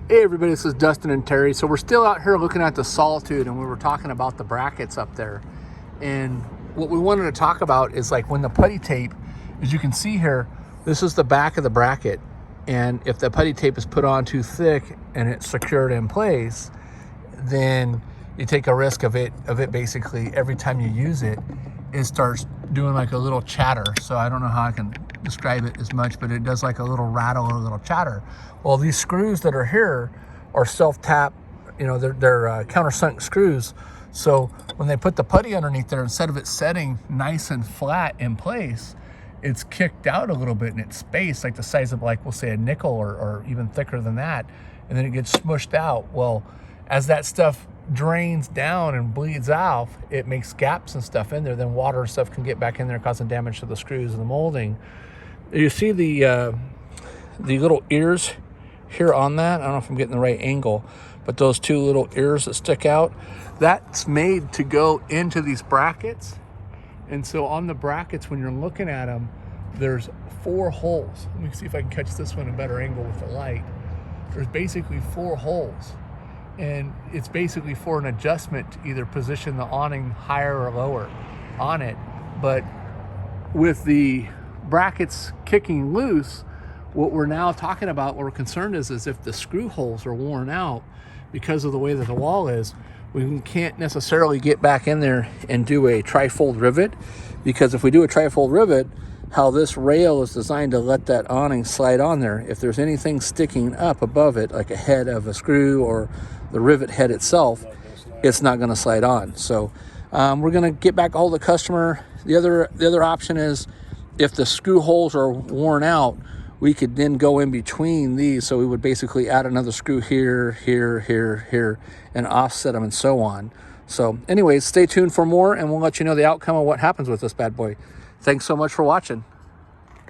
Hey everybody, this is Dustin and Terry. So we're still out here looking at the Solitude, and we were talking about the brackets up there. And what we wanted to talk about is like when the putty tape, as you can see here, this is the back of the bracket. And if the putty tape is put on too thick and it's secured in place, then you take a risk of it basically every time you use it, it starts doing like a little chatter. So I don't know how I can describe it as much, but it does like a little rattle or a little chatter. Well, these screws that are here are self-tap, you know, they're countersunk screws. So when they put the putty underneath there, instead of it setting nice and flat in place, it's kicked out a little bit and it's spaced like the size of, like, we'll say a nickel or even thicker than that. And then it gets smushed out. Well, as that stuff drains down and bleeds out, it makes gaps and stuff in there. Then water and stuff can get back in there, causing damage to the screws and the molding. You see the little ears here on that? I don't know if I'm getting the right angle, but those two little ears that stick out, that's made to go into these brackets. And so on the brackets, when you're looking at them, there's 4 holes. Let me see if I can catch this one a better angle with the light. There's basically 4 holes. And it's basically for an adjustment to either position the awning higher or lower on it. But with the brackets kicking loose, what we're now talking about, what we're concerned is if the screw holes are worn out because of the way that the wall is, we can't necessarily get back in there and do a tri-fold rivet, because if we do a tri-fold rivet, how this rail is designed to let that awning slide on there, if there's anything sticking up above it, like a head of a screw or the rivet head itself, it's not going to slide on. So we're going to get back a hold of the customer. The other option is, if the screw holes are worn out, we could then go in between these. So we would basically add another screw here, here, here, here, and offset them and so on. So anyways, stay tuned for more and we'll let you know the outcome of what happens with this bad boy. Thanks so much for watching.